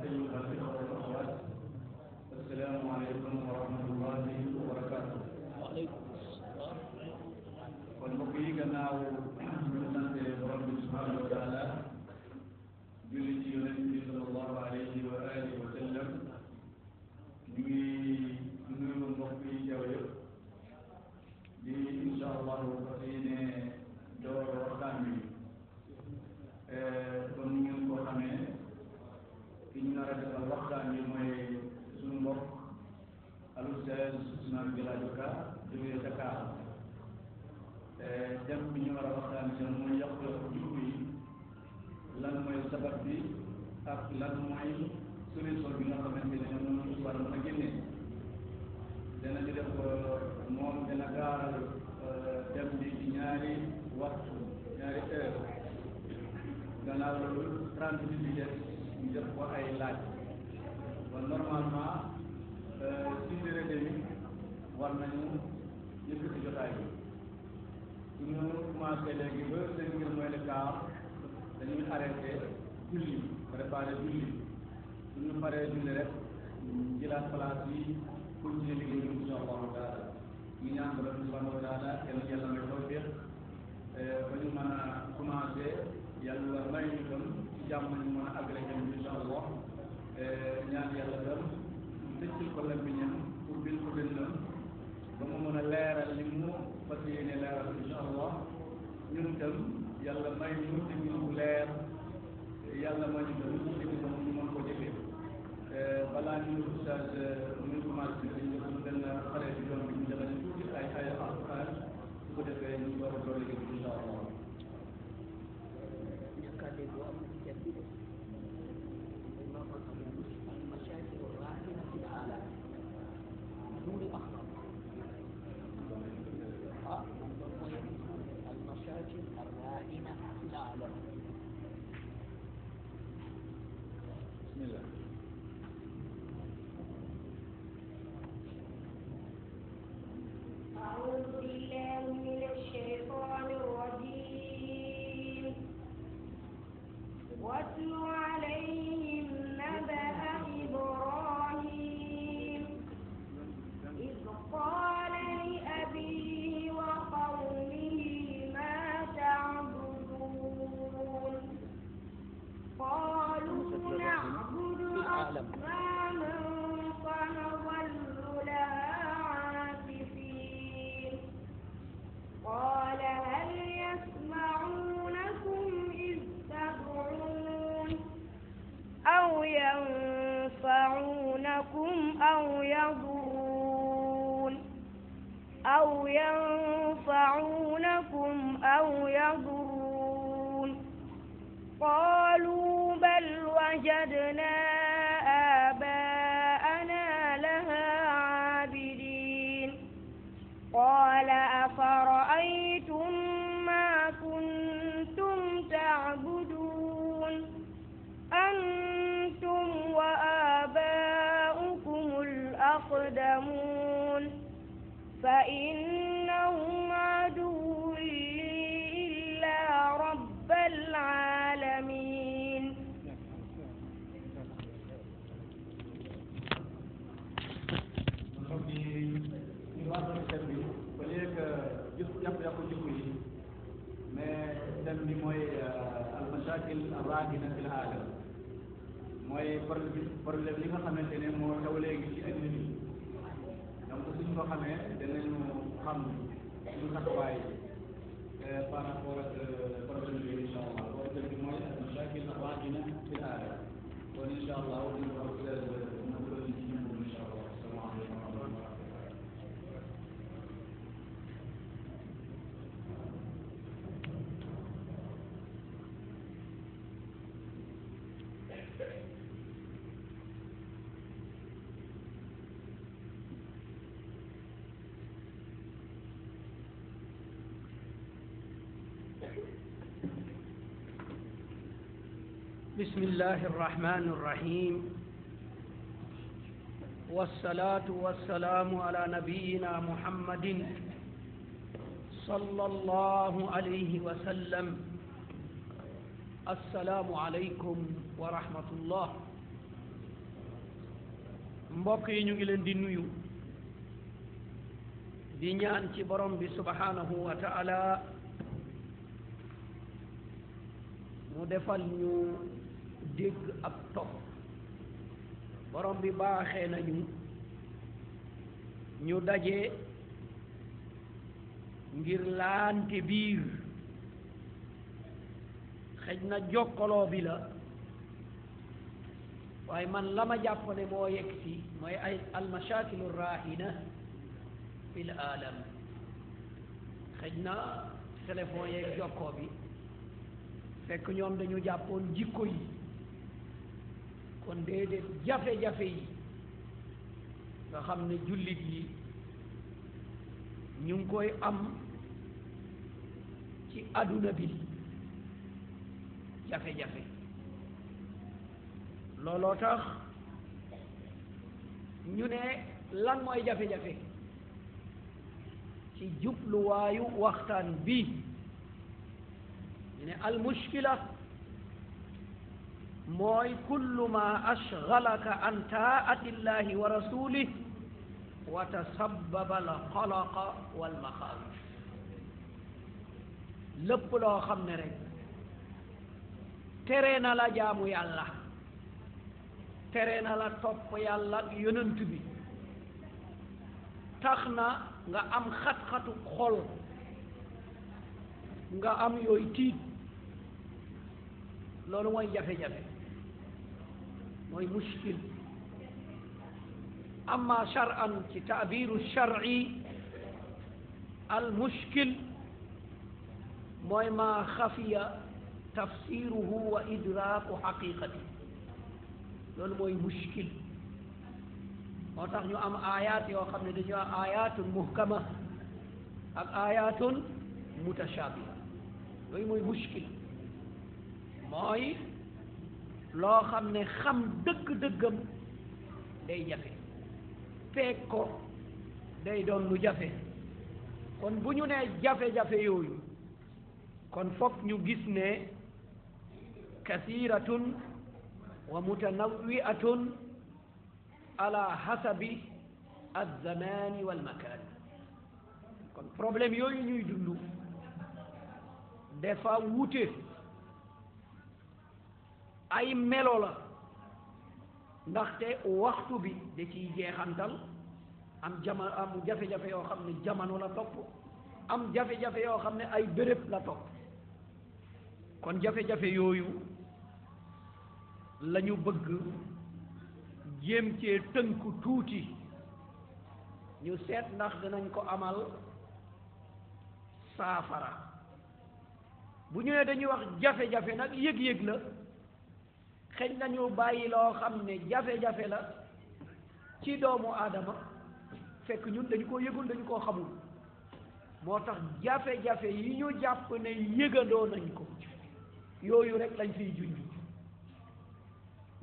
أيها الإخوة والأخوات السلام عليكم ورحمة الله وبركاته. وعليكم السلام. والمقيم كناو من رب سبحانه وتعالى جل النبي صلى الله عليه وآله وسلم من المقيم جوير إن شاء الله فإن دور وقامي kon ñu ngeen ko xamee ki ñu nar a defal waxtaan bi mooy suñu mbokk al Oustaz Ousmane Galadio Ka jógee Dakar thème bi ñu war a waxtaan bi mooy yàqu-yàqu jikko yi lan mooy sabab bi ak lan mooy solution bi nga xamante ne moom ñu war a mën a génne dana di def moom dana gaaral thème bi ci ñaari waxtu ñaari heure gannaaw loolu 30 minutes yi des ñu def ko ay laaj kon normalement 6h30 war nañu yëkkati jotaay bi suñu commencé léegi ba 5h moins le quart dañuy arrêté julli préparé julli suñu paree julli rek jëlaat place yi continuer liggéey bi insha allahu taala ñu ñaan borom subhanahu wa taala kenn yàlla may tawfiq ba ñu mën a commencé yàlla may ñu tam ci jàmm ñu mën a àggale jëm insha allah ñaan yàlla tam tëccul ko làmmiñam pour bil ko dënnam ba mu mën a leeral li mu fas yéene leeral insha allah ñun tam yàlla may ñu déglu bu leer yàlla may ñu tam ñu déglu ko ñu mën ko jëfee balaa ñu oustaz ñu commencé dañu def benn xale bi doon bi ñu defal tuuti ay alquran su ko defee ñu war a door liggéey bi insha allah المشاكل الراهنة في العالم دون أخطر المشاكل الراهنة في العالم. بسم الله. أعوذ بالله من الشيطان الرجيم. واتل عليهم نبأ إبراهيم إذ قال لأبيه وقومه ما تعبدون قالوا نعبد أصناما فنظل لها عاكفين قال هل يسمعونكم إذ تدعون أو ينفعونكم أو يضرون قالوا بل وجدنا آباءنا لها عابدين قال أفرأيتم ما كنتم تعبدون أنتم وآباؤكم الأقدمون فإنهم عدو لي إلا رب العالمين. mais thème bi mooy al-mashaakil ar-raahina fil aalam mooy problème yi nga xamante ne moo taw léegi ci adduna bi donc suñ ko xamee danañu xam suñu taxawaay par rapport ak problème bi incha allah problème bi mooy al-mashaakil ar-raahina fil aalam kon incha allah ñu ko ñu ko ci ñu incha allah asalaamaaleykum wa rahmatulah. بسم الله الرحمن الرحيم والصلاة والسلام على نبينا محمد صلى الله عليه وسلم. السلام عليكم ورحمة الله. mbokk yi ñu ngi leen di nuyu di ñaan ci borom bi subhanahu wa ta'ala mu defal ñu dégg ak topp borom bi baaxee nañu ñu daje ngir laante biir xëj na jokkaloo bi la waaye man la ma jàpp ne moo yegg si mooy ay almashakilu rahina fil alam xëj na téléphone yeeg jokkoo bi fekk ñoom dañu jàppoon jikko yi kon déedéet jafe-jafe yi nga xam ne jullit yi ñu ngi koy am ci àdduna bi jafe-jafe looloo tax ñu ne lan mooy jafe-jafe ci jubluwaayu waxtaan bi ñu ne al mushkila mooy kullu ma ashghalaka an taa'ati llahi wa rasulih wa tasabbaba al xalaqa wal maxaawif lépp loo xam ne rek tere na la jaamu yàlla tere na la topp yàlla ak yonent bi tax na nga am xat-xatu xol nga am yooyu tiit loolu mooy jafe-jafe mooy mushkil amma shar'an ci taabiru shar'i al mushkil mooy ma xafiya tafsiruhu wa idraku xaqiqati loolu mooy mushkil moo tax ñu am ayat yoo xam ne dañu am ayatun muhkama ak ayatun mutashabiha yooyu mooy mushkil mooy loo xam ne xam dëgg-dëggam day jafe peeg ko day doon lu jafe kon bu ñu nee jafe-jafe yooyu kon fokk ñu gis ne kasiratun wa mutanawwi'atun ala hasabi az-zamani wal makan kon problème yooyu ñuy dund dafa wuute ay melo la ndaxte waxtu bi da ciy jeexantal am jafe-jafe yoo xam ne jamono la topp am jafe-jafe yoo xam ne ay béréb la topp kon jafe-jafe yooyu la ñu bëgg jéem cee tënku tuuti ñu seet ndax dinañ ko amal saafara bu ñëwee dañuy wax jafe-jafe nag yëg-yëg la xëy nañu bàyyi loo xam ne jafe-jafe la ci doomu aadama fekk ñun dañu ko yëgul dañu koo xamul moo tax jafe-jafe yi ñu jàpp ne yëgandoo nañ ko yooyu rek lañ fiy junj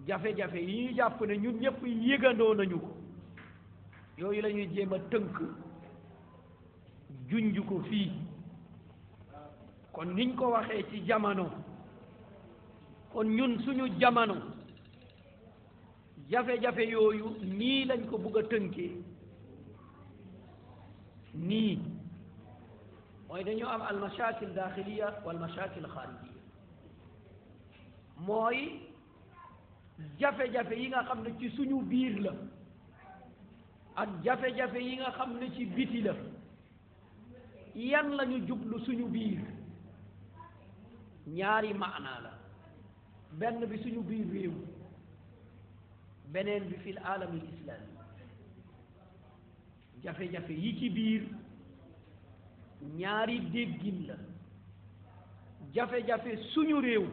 jafe-jafe yi ñu jàpp ne ñun ñëpp yëgandoo nañu ko yooyu la ñuy jéem a tënk junj ko fii kon niñ ko waxee ci jamono kon ñun suñu jamono jafe-jafe yooyu nii lañ ko bëgg a tënkee nii mooy dañu am al mashakil daxiliya wal mashakil xaarijiya mooy jafe-jafe yi nga xam ne ci suñu biir la ak jafe-jafe yi nga xam ne ci biti la yan lañu jublu suñu biir ñaari maana la benn bi suñu biir réew beneen bi fil aalamil islaami jafe-jafe yi ci biir ñaari déggin la jafe-jafe suñu réew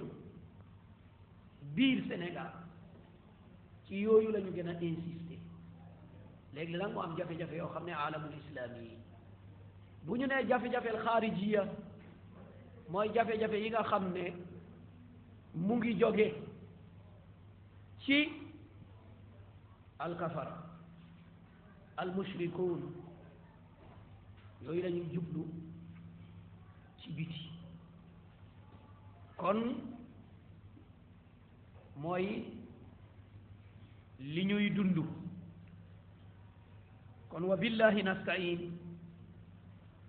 biir Sénégal ci yooyu la ñu gën a insister léegi nag mu am jafe-jafe yoo xam ne aalamul islaami yi bu ñu nee jafe-jafeel xaarijiya mooy jafe-jafe yi nga xam ne mu ngi jóge ci alkafara almushrikuun yooyu la ñuy jublu ci biti kon mooy li ñuy dund kon wa billahi nastain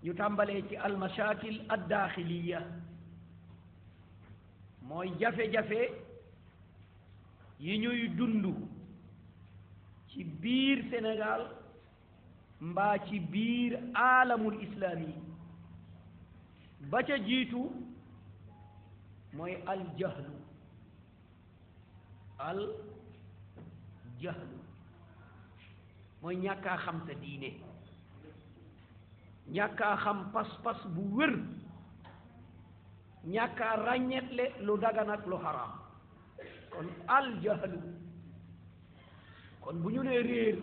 ñu tàmbalee ci almashakil addaaxiliya mooy jafe-jafe yi ñuy dund ci biir Sénégal mbaa ci biir aalamul islaami ba ca jiitu mooy aljahlu mooy ñàkkaa xam sa diine ñàkkaa xam pas-pas bu wér ñàkkaa ràññetle lu dagan ak lu xaraam kon aljahlu kon bu ñu nee réer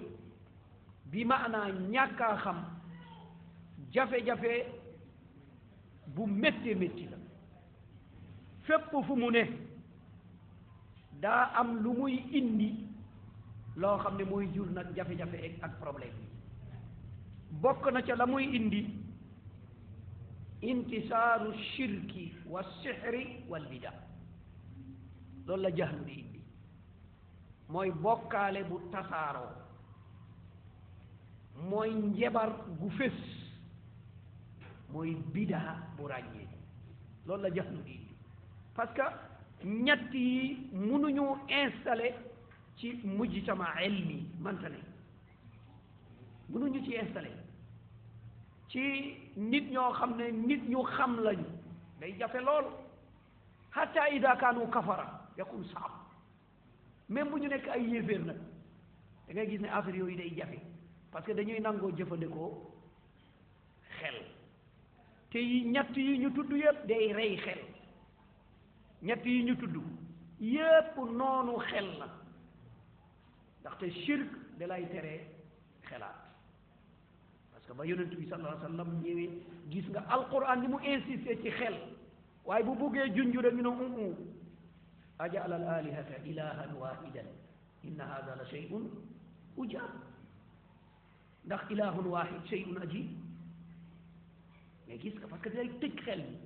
bi maanaa ñàkkaa xam jafe-jafe bu métti métti la fépp fu mu ne daa am lu muy indi loo xam ne mooy jur nag jafe-jafe ak problème bokk na ca la muy indi intisaaru shirki wa sixri wal bida loolu la jahlu di indi mooy bokkaale bu tasaaroo mooy njebar gu fés mooy bidaa bu ràññee loolu la jahlu di indi parce que ñett yi mënuñu installé ci mujtama ilmi manta ne mënuñu ci installé ci nit ñoo xam ne nit ñu xam lañu day jafe lool hatta ida kaanu kafara yakun saab même bu ñu nekk ay yéeféer nag da ngay gis ne affaire yooyu day jafe parce que dañuy nangoo jëfandikoo xel te yi ñett yi ñu tudd yépp day rey xel ñett yi ñu tudd yépp noonu xel la ndaxte shirk da lay tere xelaat parce que ba yonent bi sallallahu alayhi wa sallam ñëwee gis nga alquran ni mu insisté ci xel waaye bu buggee junju rek ñu ne ajal al alihata ilahan wahidan inna hada la shay'un ujab ndax ilahun wahid shay'un ajib mais gis nga parce que day tëj xel bi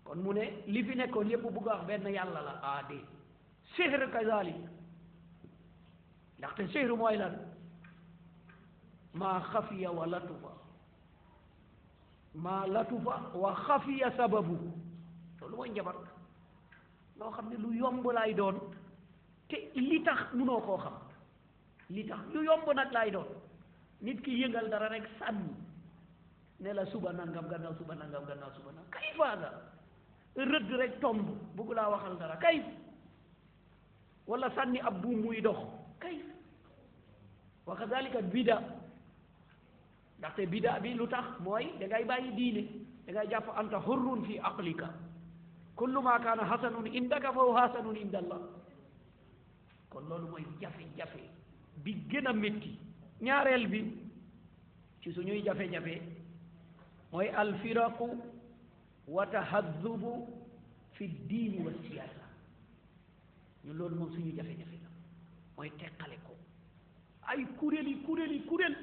kon mu ne li fi nekkoon yépp bugg a wax benn yàlla la de sihr kazalik ndaxte sihru mooy lan maa xafiya wa latufa maa latufa wa xafiya sababu loolu mooy njabar loo xam ne lu yomb lay doon te li tax munoo koo xam li tax lu yomb nag lay doon nit ki yëngal dara rek sànni ne la suba nangam gannaaw suba nangam gannaaw suba nangam kay faaga rëdd rek tomb bugg laa waxal dara kay wala sànni ab buum muy dox kay wa kadalika bida ndaxte bida bi lu tax mooy da ngay bàyyi diine da ngay jàpp anta hurrun fi aqlika kullu ma kaana hasanun indaka fa huwa hasanun inda allah kon loolu mooy jafe-jafe bi gën a métti ñaareel bi ci suñuy jafe-jafe mooy alfiraqu wa tahaddubu fi diini wa siyaasa ñun loolu moom suñu jafe-jafe la mooy teqale ko ay kuréel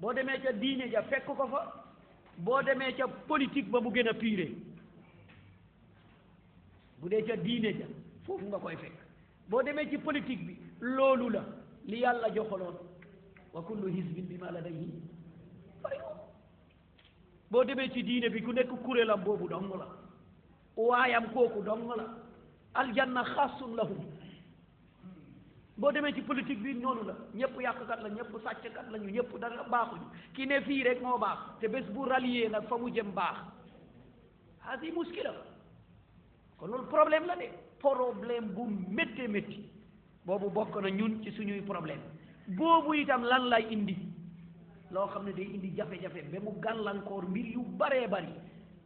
boo demee ca diine ja fekk ko fa boo demee ca politique ba mu gën a pire bu dee ca diine ja foofu nga koy fekk boo demee ci politique bi loolu la li yàlla joxoloon wa kullu hizbin bima ladayhim farihun boo demee ci diine bi ku nekk kuréelam boobu dong la waayam kooku dong la aljanna xaasun lahum boo demee ci politique bi noonu la ñëpp yàqkat la ñëpp sàcckat lañu ñëpp dara baaxuñu ki ne fii rek moo baax te bés bu rallier nag fa mu jëm baax hadi muskila kon loolu problème la de problème bu métti boobu bokk na ñun ci suñuy problème boobu itam lan lay indi loo xam ne day indi jafe-jafe ba mu gàllankoor mbir yu baree bari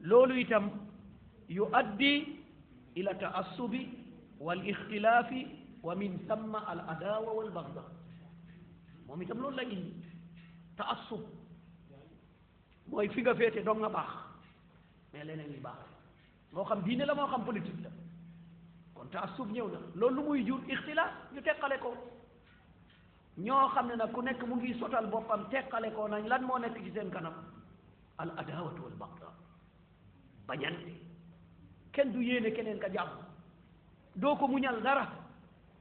loolu itam yu addi ila taassubi wal ixtilaafi wa min samma al adawa wal bagda moom itam loolu lay indi taassub mooy fi nga féete dong nga baax mais leneen li baax moo xam diine la moo xam politique la kon taassub ñëw na loolu lu muy jur ixtilaaf ñu teqale ko ñoo xam ne nag ku nekk mu ngi sotal boppam teqale ko nañ lan moo nekk ci seen kanam al adawatu wal bagda bañante kenn du yéene keneen ka jàmm doo ko muñal dara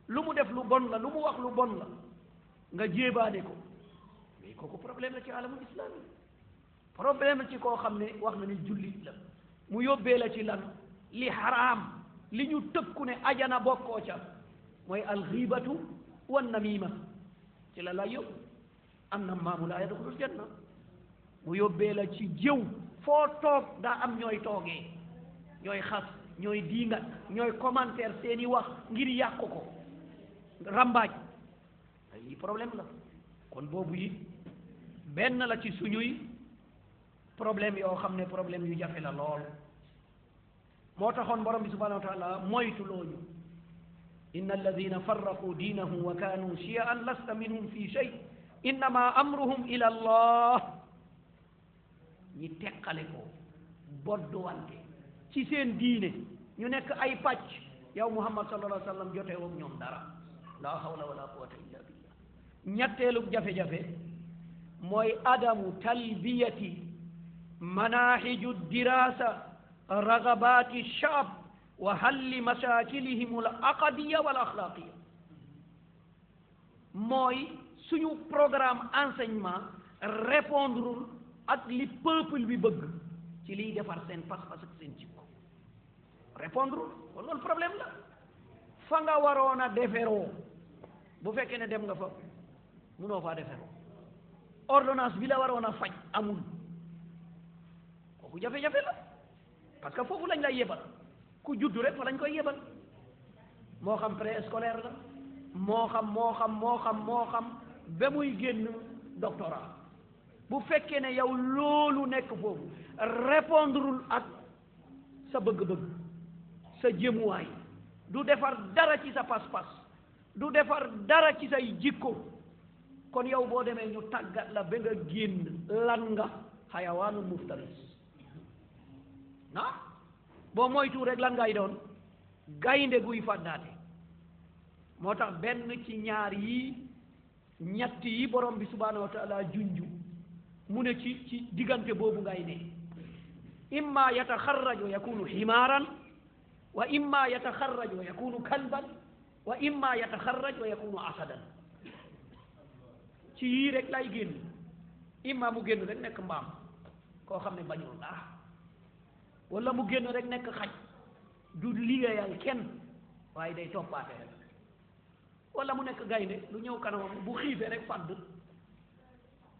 lu mu def lu bon la lu mu wax lu bon la nga jéebaane ko mais kooku problème la ci alamul islami problème la ci koo xam ne wax na ne jullit la mu yóbbee la ci lan li xaraam li ñu tëkku ne ajana bokkoo ca mooy alxiibatu wan namima ci la lay yóbbu am na maamu laa yadxulul janna mu yóbbee la ci jëw foo toog daa am ñooy toogee ñooy xas ñooy diingat ñooy commentaire seeni wax ngir yàq ko rambaaj ay lii problème la kon boobu it benn la ci suñuy problème yoo xam ne problème yu jafe la lool moo taxoon borom bi subhanahu wa taala moytu looñu inna alladina farraqu diinahum wa kaanu shiyan lasta minhum fi shay innama amruhum ila allah ñi teqale ko bodduwante ci seen diine ñu nekk ay pàcc yow muhammad sallallahu alayhi wa sallam jotee woog ñoom dara la hawla wala quwwata illa billah ñetteelu jafe-jafe mooy adamu talbiyati manahiju dirasa ragabati shaab wa halli mashakilihim al aqadiya wal axlaqiya mooy suñu programme enseignement répondre ak li peuple bi bëgg ci liy defar seen pas-pas ak seen jikko répondre kon loolu problème la fa nga waroon a deferoo bu fekkee ne dem nga fa munoo faa deferoo ordonnance bi la waroon a faj amul kooku jafe-jafe la parce que foofu lañ lay yebal ku juddu rek fa lañ koy yebal moo xam préscolaire la moo xam ba muy génn doctorat bu fekkee ne yow loolu nekk foofu répondrul ak sa bëgg-bëgg sa jëmuwaay du defar dara ci sa pas-pas du defar dara ci say jikko kon yow boo demee ñu tàggat la ba nga génn lan nga xayawaanu muftaris ah boo moytu rek lan ngay doon gaynde guy fàddaate moo tax benn ci ñaar yi ñett yi borom bi subhanahu wa taala junju mu ne ci diggante boobu ngay ne imma yataxarraj wa yakunu ximaaran wa imma yataxarraj wa yakunu kalban wa imma yataxarraj wa yakunu asadan ci yii rek lay génn imma mu génn rek nekk mbaam koo xam ne bañul dara wala mu génn rek nekk xaj du liggéeyal kenn waaye day toppaate rek wala mu nekk gaynde lu ñëw kanamam bu xiifee rek fàdd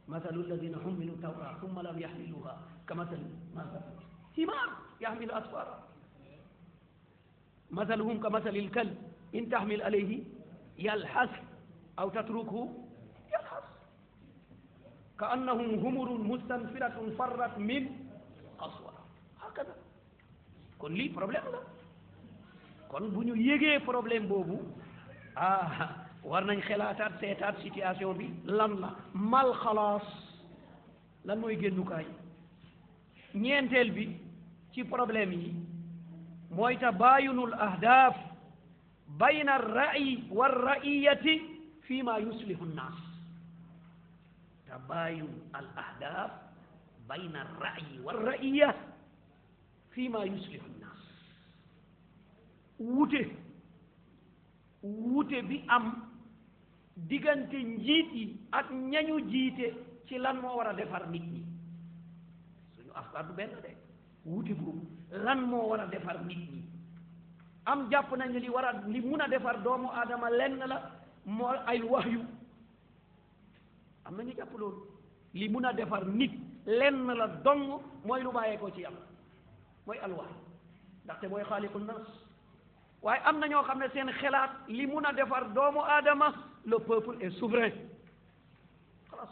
mathalu alladina hummilu tawra thumma lam yaxmiluha ka mathali himaar yaxmilu asfara mathaluhum ka mathali lkalb in taxmil alayhi yalxas aw tatrukhu yalxas ka annahum humurun mustanfiratun farrat min qaswara hakada kon lii problème la kon bu ñu yégee problème boobu war nañ xelaataat seetaat situation bi lan la mal xalaas lan mooy génnukaay ñeenteel bi ci problème yi mooy tabayunul ahdaf bayna ar-ra'yi war-ra'iyati fi ma yuslihu an-nas tabayun al ahdaf bayna ar-ra'yi war-ra'iya fi ma yuslihu an-nas wuute bi am diggante njiit yi ak ñañu jiite ci lan moo war a defar nit ñi suñu afkaar du benn de wuute boobu lan moo war a defar nit ñi am jàpp nañu li mun a defar doomu aadama lenn la moo ay wahyu am nañu jàpp loolu li mun a defar nit lenn la dong mooy lu bàyyee ko ci yàlla mooy alwahyu ndaxte mooy xaaliqu nas waaye am na ñoo xam ne seen xelaat li mun a defar doomu aadama le peuple est souverain xalaas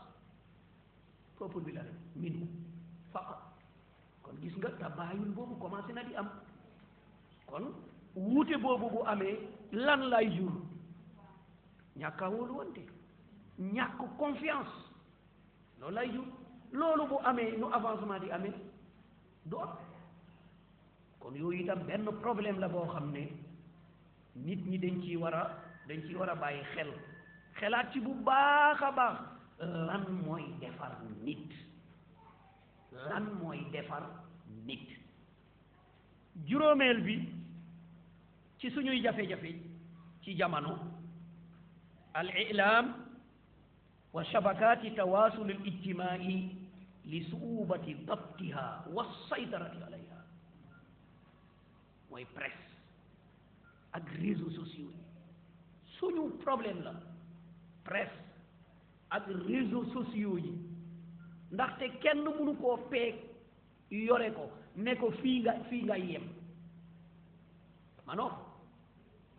peuple bi la rek minu faqat kon gis nga tabaayun boobu commencé na di am kon wuute boobu bu amee lan lay jur ñàkk a wóolu wante ñàkk confiance loolu lay jur loolu bu amee nu avancement di amee du am kon yooyu itam benn problème la boo xam ne nit ñi dañ ciy war a bàyyi xel xelaat ci bu baax a baax lan mooy defar nit lan mooy defar nit juróomeel bi ci suñuy jafe-jafe ci jamono al i'lam wa shabakati tawasul al ijtimai li suubati dabtiha wa saytarati alayha mooy presse ak réseaux sociaux yi suñu problème la presse ak réseaux sociaux yi ndaxte kenn mënu koo peeg yore ko ne ko fii nga yem manoo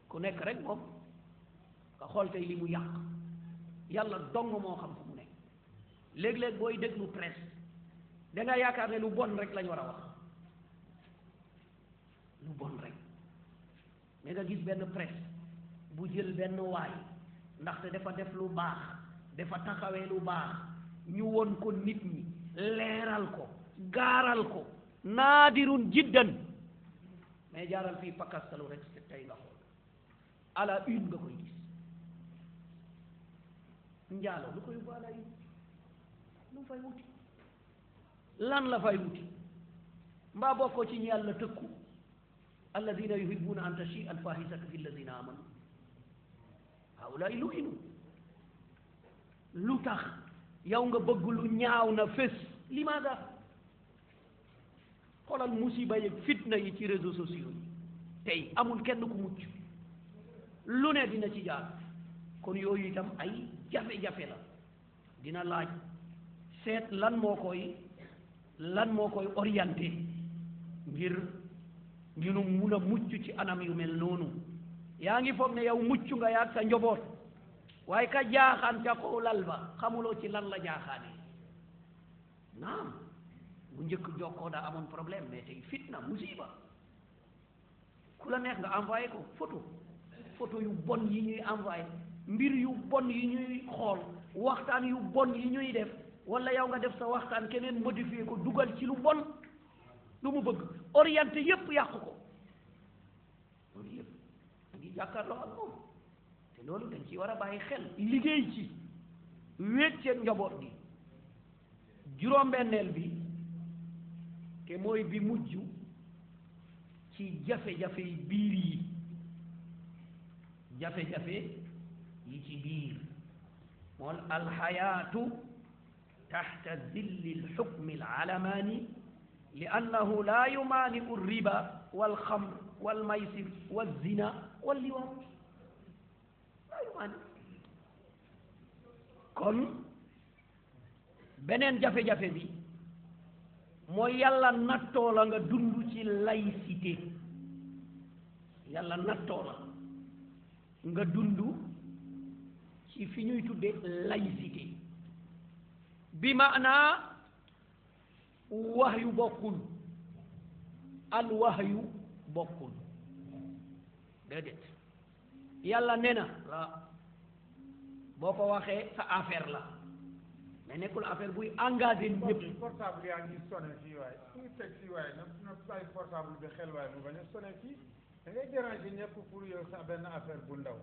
ku nekk rek moom nga xool tey li mu yàq yàlla dong moo xam fu mu nekk léeg-léeg booy déglu presse da nga yaakaar ne lu bon rek lañ war a wax lu bon rek mais nga gis benn presse bu jël benn waay ndaxte dafa def lu baax dafa taxawee lu baax ñu won ko nit ñi leeral ko gaaral ko naadirun jiddan mais jaaral fii pakastalu rek tey nga xool à la une nga koy gis njaalo lu koy à la une lu fay wuti lan la fay wuti mbaa bokkoo ci ñi yàlla tëkku alladina yuhibbuna an tashi alfahisatu fi alladina amanu haulai lu'inu lu tax yow nga bëgg lu ñaaw na fés limaada xoolal musiba yeeg fitna yi ci réseaux sociaux yi tey amul kenn ku mucc lu ne dina ci jaar kon yooyu itam ay jafe-jafe la dina laaj seet lan moo koy orienté ngir ñu mun a mucc ci anam yu mel noonu yaa ngi foog ne yow mucc nga yaag sa njaboot waaye ka jaaxaan ca kaw lal ba xamuloo ci lan la jaaxaane naam bu njëkk jokkoo daa amoon problème mais tey fitna musiba ku la neex nga envoyé ko photo yu bon yi ñuy envoyé mbir yu bon yi ñuy xool waxtaan yu bon yi ñuy def wala yow nga def sa waxtaan keneen modifié ko dugal ci lu bon lu mu bëgg orienté yépp yàqu ko loolu yépp da ngi jàkkaarloo ak moom te loolu dañ ci war a bàyyi xel liggéey ci wéet seen njaboot gi juróom-benneel bi te mooy bi mujj ci jafe-jafe yi biir yi jafe-jafe yi ci biir mool alxayaatu taxta zilli alxukmi alalamaani li annahu laa yumaaniu alriba walxamr walmaysir walzina walliwaat laa yumaani kon beneen jafe-jafe bi mooy yàlla nattoo la nga dund ci laïcité yàlla nattoo la nga dund ci fi ñuy tudde laïcité bi maanaa wahyu bokkul al wahyu bokkul déedéet yàlla nee na la boo ko waxee sa affaire la mais nekkul affaire buy engagé ñëpp. portable yaa ngi sonné fii waaye fu ñu teg fii waaye na bàyyi portable bi xel waaye mu bañ a sonné fii da ngay déranger ñëpp pour yow sa benn affaire bu ndaw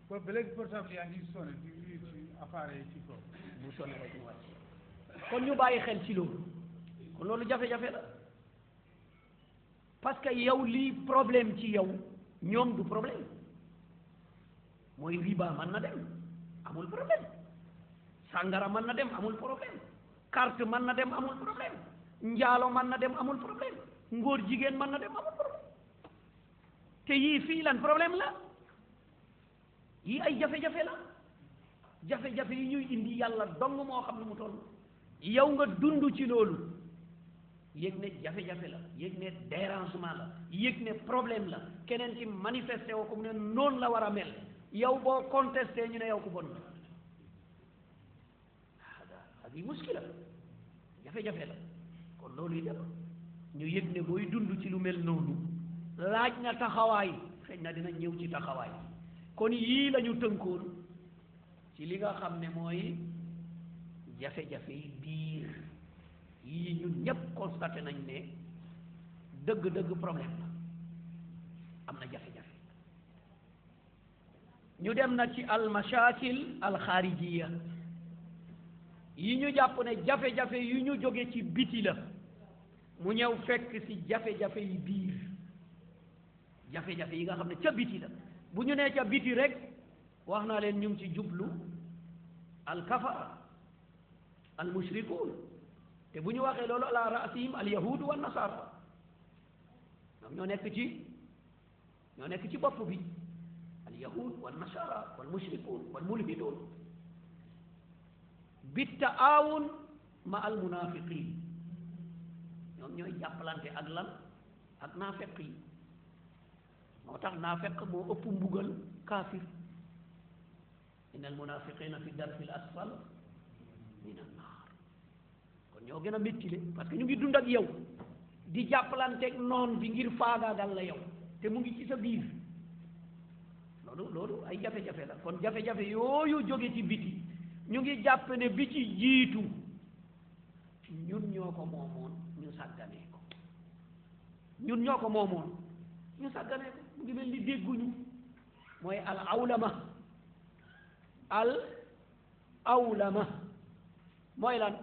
boobu ba léegi portable yaa ngi sonné ci appareil yi ci kaw. mu sonné rek ñu wàcc kon ñu bàyyi xel ci loolu kon loolu jafe-jafe la parce que yow lii problème ci yow ñoom du problème mooy riba mën na dem amul problème. sàngara mën na dem amul problème carte mën na dem amul problème njaalo mën na dem amul problème ngóor jigéen mën na dem amul problème te yii fii lan problème la yii ay jafe-jafe la jafe-jafe yi ñuy indi yàlla dong moo xam ne mu toll yow nga dund ci loolu yëg ne jafe-jafe la yëg ne dérangement la yëg ne problème la keneen ci manifesté woo comme ne noonu la war a mel yow boo contesté ñu ne yow ku bon la hadi muskila jafe-jafe la kon loolu yi dem ñu yëg ne booy dund ci lu mel noonu laaj na taxawaay xëy na dina ñëw ci taxawaay kon yii la ñu tënkoon ci li nga xam ne mooy jafe-jafe yi biir yii ñun ñëpp constaté nañ ne dëgg-dëgg problème la am na jafe-jafe ñu dem na ci al mashakil al xaarijiya yi ñu jàpp ne jafe-jafe yu ñu jóge ci biti la mu ñëw fekk ci jafe-jafe yi biir jafe-jafe yi nga xam ne ca biti la bu ñu nee ca biti rek wax naa leen ñu ngi ci jublu al kafara al mushrikuun te bu ñu waxee loolu ala rasihim al yahudu wa nasara ñoom ñoo nekk ci bopp bi al yahud wa nasara wal mushrikuun wal mulhiduun bi taawun ma al munafiqin ñoom ñooy jàppalante ak lan ak naafeq yi moo tax naafeq moo ëpp mbugal kaafir inna al munafiqina fi darki al asfal min an naar kon ñoo gën a méttile parce que ñu ngi dund ak yow di jàppalanteeg noon bi ngir faagaagal la yow te mu ngi ci sa biir loolu ay jafe-jafe la kon jafe-jafe yooyu jóge ci biti ñu ngi jàpp ne bi ci jiitu ñun ñoo ko moomoon ñu sàgganee ko ñun ñoo ko moomoon ñu sàgganee ko mu ngi mel ni dégguñu mooy al awlama mooy lan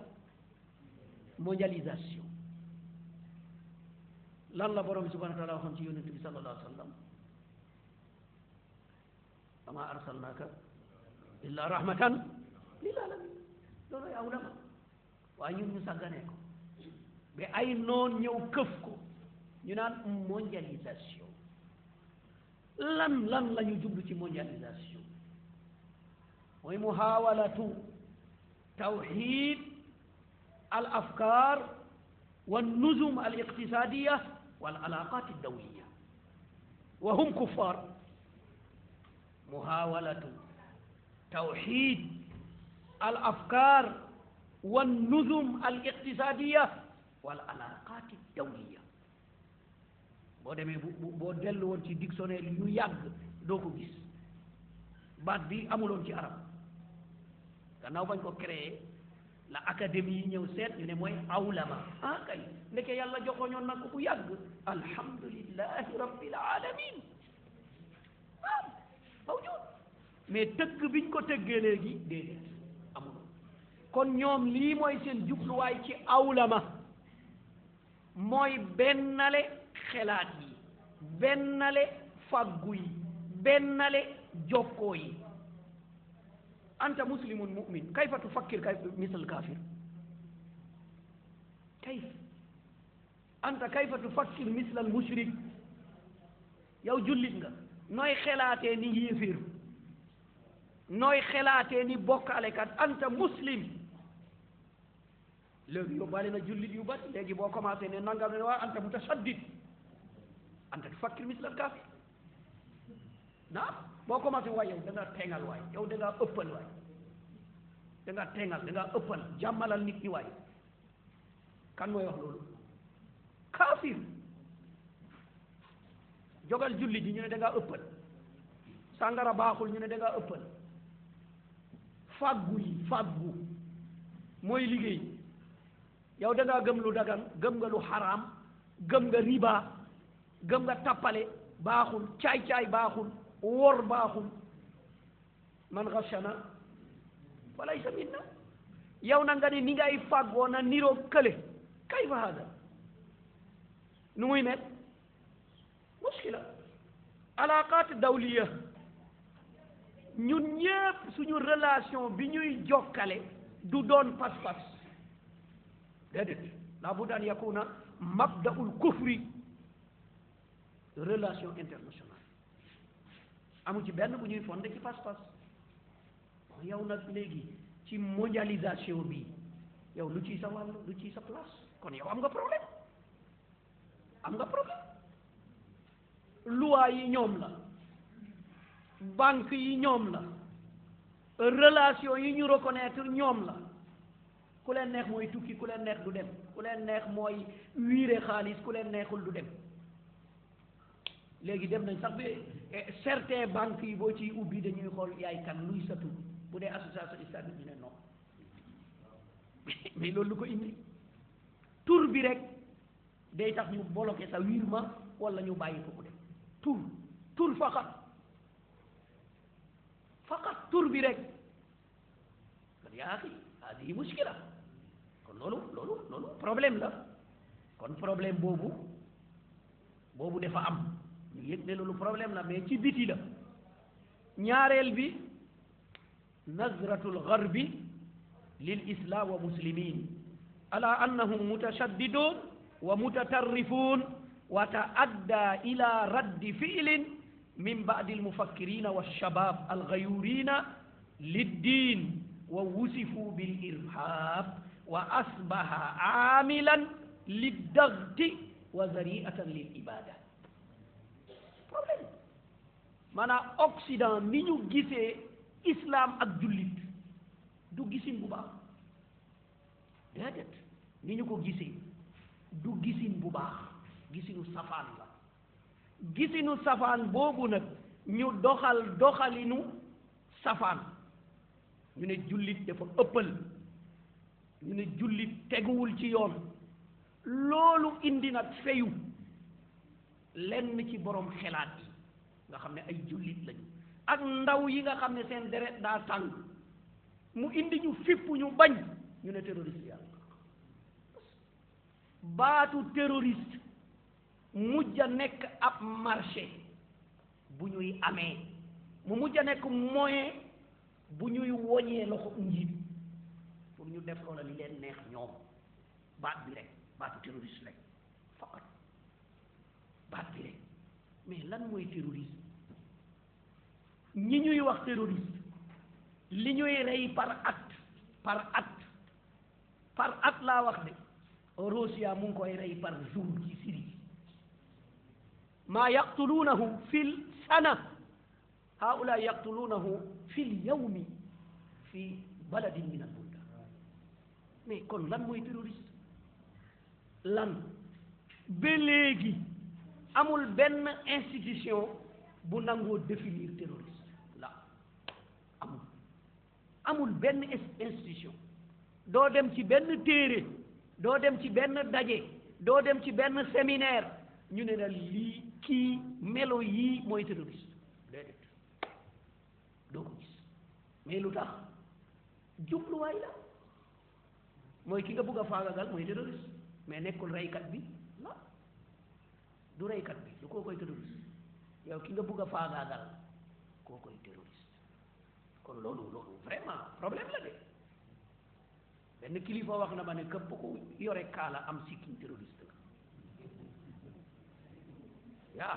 mondialisation lan la borom bi subhanahu wa taala waxoon ci yonent bi sallallahu alayhi wa sallam wama arsalnaka illa rahmatan lil alamin loolu awlama waaye ñun ñu sàgganee ko ba ay noon ñëw këf ko ñu naan mondialisation lan la ñu jublu ci mondialisation mooy muhawalatu tawxid al afkar wa nuzum al iqtisadiya wal alaqat al dawliya wa hum kuffar muhawalatu tawxid al afkar wa nuzum al iqtisadiya wal alaqat al dawliya boo demee boo dellu woon ci dictionnaire yu yàgg doo ko gis baat bi amuloon ci arab gannaaw bañ ko créé la académie yi ñëw seet ñu ne mooy awlama kay ndeke yàlla joxoñoon na ko bu yàgg alhamdulillahi rabbil alamin mawjud mais tëgg biñ ko tëggee léegi déedéet amul kon ñoom lii mooy seen jubluwaay ci awlama mooy bennale xelaat yi bennale faggu yi bennale jokkoo yi anta muslimun mu'min kayfa tufakkir misal kafir kayfa tufakkir misal al mushrik yow jullit nga nooy xelaatee ni yéeféer nooy xelaatee ni bokkaalekat anta muslim léegi yóbbaale na jullit yu bari léegi boo commencé ne nangam ne waa anta mutashaddid anta tufakkir misal al kafir naam boo commencé waay yow da ngaa teengal waay yow da ngaa ëppal waay da ngaa teengal da ngaa ëppal jàmmalal nit ñi waay kan mooy wax loolu kaafir jogal julli ji ñu ne da ngaa ëppal sàngara baaxul ñu ne da ngaa ëppal faggu mooy liggéey yow da ngaa gëm lu dagan gëm nga lu xaraam gëm nga riba gëm nga tappale baaxul caay-caay baaxul wor baaxul man ghashana falaysa minna yow na nga ni ngay fàggoo na niroo kële kayfa hada nu muy mel muskila alaqat dawliya ñun ñépp suñu relation bi ñuy jokkale du doon pas-pas déedéet la budda an yakuna mabda'ul kufri relation internationale amu ci benn bu ñuy fondé ci pas-pas yow nag léegi ci mondialisation bi yow lu ciy sa wàll lu ciy sa place kon yow am nga problème loi yi ñoom la banque yi ñoom la relation yi ñu reconnaître ñoom la ku leen neex mooy tukki ku leen neex du dem ku leen neex mooy wiire xaalis ku leen neexul du dem léegi dem nañ sax bi certains banques yi boo ciy ubbi dañuy xool yaay kan luy sa tur bu dee association islamique ñu ne non mais loolu lu ko indi tur bi rek day tax ñu bloqué sa virement wala ñu bàyyi ko mu dem tur faqat tur bi rek kon yaa axi hadihi muskila kon loolu problème la kon problème boobu dafa am ñu yëg ne loolu problème la mais ci biti la ñaareel bi nazratu lgarbi lilislam wa muslimin ala annahum mutashaddidun wa mutatarrifun wa taadda ila raddi fi'lin min ba'di almufakkirina walshabab alghayurina liddin wa wusifu bilirhab wa asbaha aamilan liddagti wa zari'atan lilibada. problème maanaam Occident ni ñu gisee islam ak jullit du gisin bu baax déedéet ni ñu ko gisee du gisin bu baax gisinu safaan la gisinu safaan boobu nag ñu doxalinu safaan ñu ne jullit dafa ëppal ñu ne jullit teguwul ci yoon loolu indi nag feyu lenn ci borom xelaat yi nga xam ne ay jullit lañu ak ndaw yi nga xam ne seen deret daa tàng mu indi ñu fipp ñu bañ ñu ne terroriste yàlla baatu terroriste mujj a nekk ab marché bu ñuy amee mu mujj a nekk moyen bu ñuy woñee loxo njiit pour ñu def loola li leen neex ñoom baat bi rek baatu terroriste rek faqat baat bi rek mais lan mooy terroriste ñi ñuy wax terroriste li ñuy rey par at laa wax de Russia mu ngi koy rey par jour ci Syrie maa yaqtuluunahu fil sana haula yaqtuluunahu fil yawmi fi baladin min al buldan mais kon lan mooy terroriste lan ba léegi amul benn institution bu nangoo définir terroriste la amul benn institution doo dem ci benn téere doo dem ci benn daje doo dem ci benn séminaire ñu ne la lii kii melo yii mooy terroriste déedéet doo ko gis mais lu tax jubluwaay la mooy ki nga bëgg a faagagal mooy terroriste mais nekkul reykat bi la du reykat bi du koo koy terroriste yow ki nga bëgg a faagaagal koo koy terroriste kon loolu vraiment problème la de benn kilifa wax na ma ne képp ku yore kaala am sikkiñ terroriste la yaa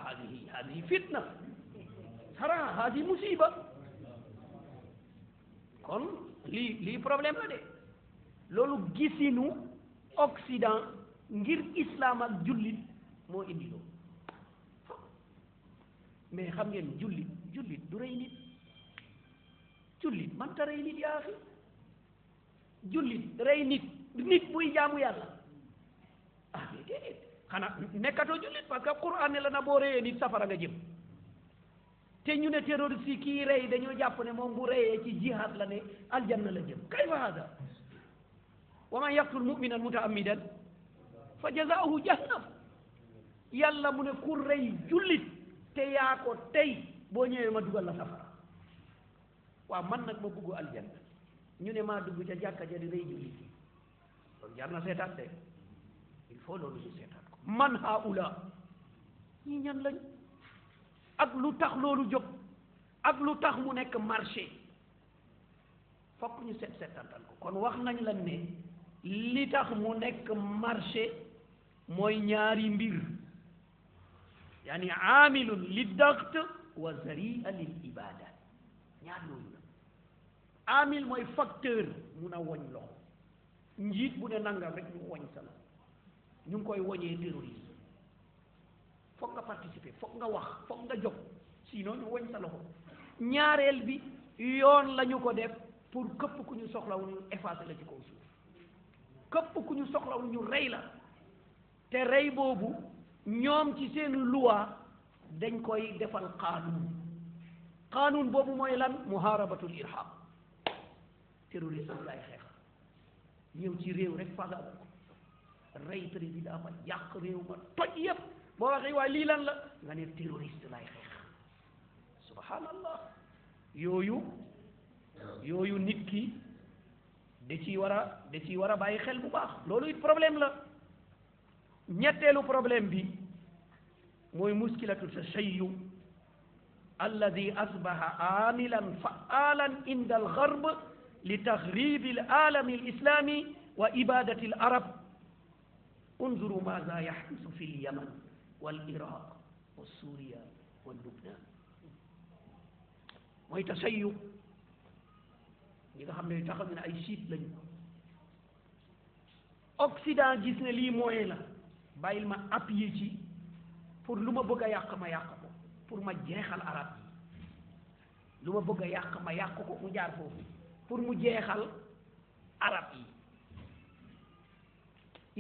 hadihi fitna sara hadi musiba kon lii problème la de loolu gisinu Occident ngir islam ak jullit moo indi loolu mais xam ngeen jullit du rey nit jullit man ta rey nit yaa axi jullit rey nit buy jaamu yàlla ah mais déedéet xanaa nekkatoo jullit parce que Qur'an ne la na boo reyee nit safara nga jëm te ñu ne terroriste yi kii rey dañoo jàpp ne moom bu reyee ci jihad la ne aljanna la jëm kayfa hada wa man yaqtul mu'minan mutaammidan fa jazaa'uhu jahannam yàlla mu ne ku rey jullit te yaa ko tey boo ñëwee ma dugal la safara waaw man nag ma buggu aljanna ñu ne maa dugg ca jàkka ja di rey jullit yi loolu jar na seetaat de il faut loolu ñu seetaat ko man haula ñi ñan lañ ak lu tax loolu jóg ak lu tax mu nekk marché fokk ñu seetantal ko kon wax nañ la ne li tax mu nekk marché mooy ñaari mbir yaani aamilun li dagt wa zaria lil ibada ñaar yooyu la aamil mooy facteur mun a woñ loxo njiit bu ne nangam rek ñu woñ sa la ñu ngi koy woñee terrorisme foog nga participer foog nga wax foog nga jóg sinon ñu woñ sa loxo ñaareel bi yoon la ñu ko def pour këpp ku ñu soxlawu ñu effacer la ci kaw suuf këpp ku ñu soxlawu ñu rey la te rey boobu ñoom ci seen loi dañ koy defal qaanuun boobu mooy lan muharabatul irhab terroriste lay xeex ñëw ci réew rek fagal rey président ba yàq réew ma toj yëpp boo waxee waaye lii lan la nga ne terroriste lay xeex subhanallah yooyu nit ki da ciy war a bàyyi xel bu baax loolu it problème la ñetteelu problème bi mooy muskilatu tashayyu الذي أصبح عاملا فعالا عند الغرب لتخريب العالم الإسلامي وإبادة العرب. انظروا ماذا يحدث في اليمن والعراق وسوريا ولبنان. mooy tasayyu ñi nga xam ne taxaw ne ay siit lañu. Occident gis ne lii moyen la, bàyyil ma appuyer ci pour lu ma bëgg a yàq ma yàq ko, pour ma jeexal arab yi lu ma bëgg a yàq ma yàq ko mu jaar foofu pour mu jeexal arab yi.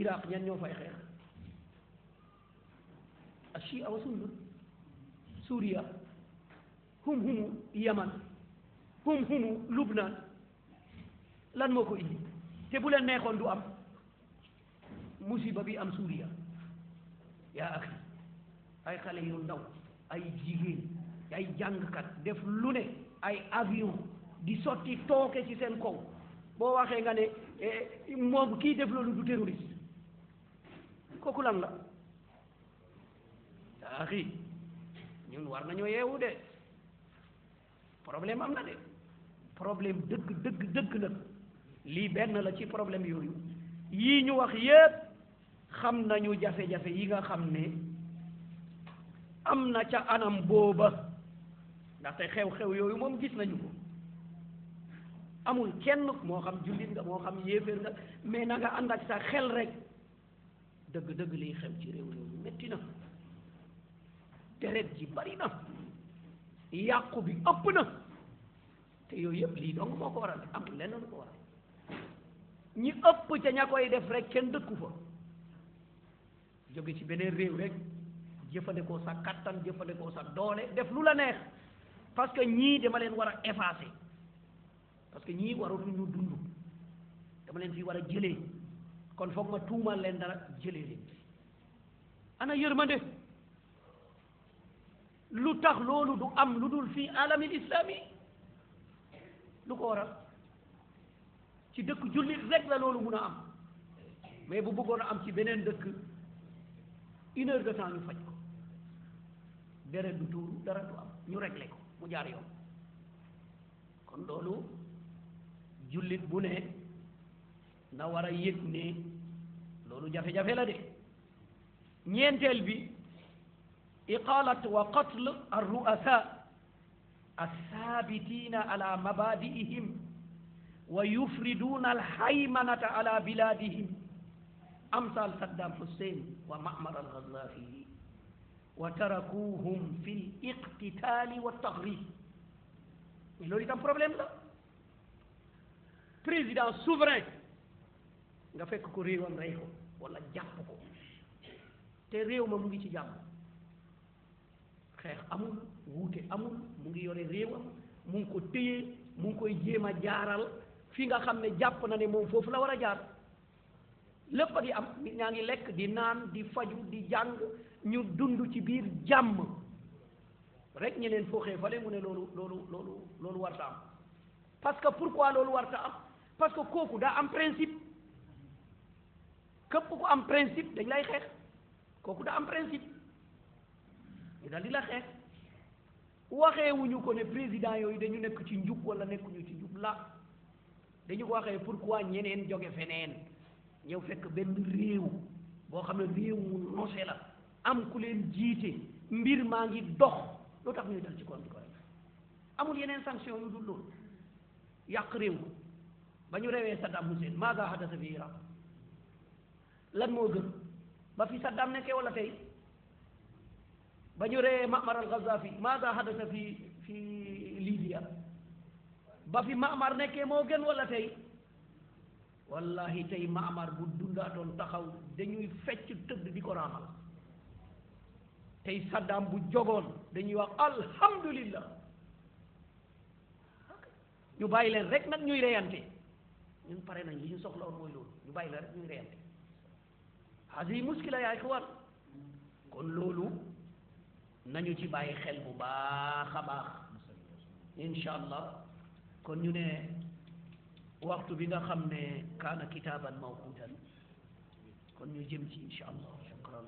Iraq ñan ñoo fay xeex? ashia wa sunna. Suuriya humu Yaman humu Lubnaan. lan moo ko indi? te bu leen neexoon du am musiba bi am Suuriya. yaa axi ay xale yu ndaw, ay jigéen, ay jàngkat def lu ne, ay avion di sotti tooke ci seen kaw. boo waxee nga ne moom kii def loolu du terroriste, kooku lan la? yaa axi ñun war nañoo yeewu de. problème am na de, problème dëgg nag. lii benn la ci problème yooyu. yii ñu wax yépp xam nañu jafe-jafe yi nga xam ne am na ca anam booba, ndaxte xew-xew yooyu moom gis nañu ko. amul kenn moo xam jullit nga moo xam yéeféer nga, mais na nga ànd ak sa xel rek. dëgg liy xew ci réew yooyu metti na, deret ji bari na, yàqu bi ëpp na. te yooyu yëpp lii dong moo ko waral, amul lenn lu ko waral. ñi ëpp ca ña koy def rek kenn dëkku fa, jóge ci beneen réew rek jëfandikoo sa kattan, jëfandikoo sa doole, def lu la neex. parce que ñii dama leen war a effacer, parce que ñii waratuñu dund, dama leen fi war a jëlee. kon foog ma tuumal leen dara jëlee leen. ana yërmande? lu tax loolu du am lu dul fii alamil islami? lu ko waral? ci dëkk jullit rek la loolu mun a am, mais bu bëggoon a am ci beneen dëkk 1 heure de temps ñu faj ko, deret du tuuru, dara du am, ñu réglé ko mu jaar yoon. kon loolu jullit bu ne na war a yëg ne loolu jafe-jafe la de. ñeenteel bi iqaalat wa qatl ar-ru'asa as-sabitina ala mabadi'ihim wa yufriduna al-haymanata ala biladihim amsal Saddam Hussein wa Ma'mar al-Ghazzafi wa tarakuhum fi al-iqtitali wa at-taghrib. mais loolu itam problème la. président souverain nga fekk ko réewam rey ko wala jàpp ko, te réew ma mu ngi ci jàmm, xeex amul, wuute amul, mu ngi yore réewam, mu ngi ko téye, mu ngi koy jéem a jaaral fi nga xam ne jàpp na ne moom foofu la war a jaar. lépp a ngi am, nit ñaa ngi lekk di naan di faju di jàng, ñu dund ci biir jàmm rek ñeneen fooxee fale mu ne loolu warta am. parce que pourquoi loolu warta am? parce que kooku daa am principe. képp ku am principe dañ lay xeex. kooku daa am principe, ñu daal di la xeex. waxee wuñu ko ne président yooyu dañu nekk ci njub wala nekkuñu ci njub la, dañu ko waxee pourquoi ñeneen jóge feneen ñëw fekk benn réew boo xam ne réew mu nose la, am ku leen jiite, mbir maa ngi dox, loo tax ñuy dal ci kon di ko rek. amul yeneen sanction yu dul loolu. yàq réew ba ñu rewee Saddam Hussein maaga hadasa fi Iraq, lan moo gën ba fi Saddam nekkee wala tey? ba ñu rewee Ma'mar al-Ghazzafi maaga hadasa fi Libya, ba fi Ma'mar nekkee moo gën wala tey? wallahi tey Ma'mar bu dundaatoon taxaw dañuy fecc tëdd di ko raamal. tey Saddam bu jogoon dañuy wax alhamdulillah. ñu bàyyi leen rek nag ñuy reyante, ñun pare nañ, li ñu soxla woon mooy loolu, ñu bàyyi leen rek ñuy reyante. hadi muskila yaa ixwaan. kon loolu nañu ci bàyyi xel bu baax a baax insha allah. kon ñu ne waxtu bi nga xam ne kaana kitaaban mawquutan, kon ñu jëm ci insha allah. shukran.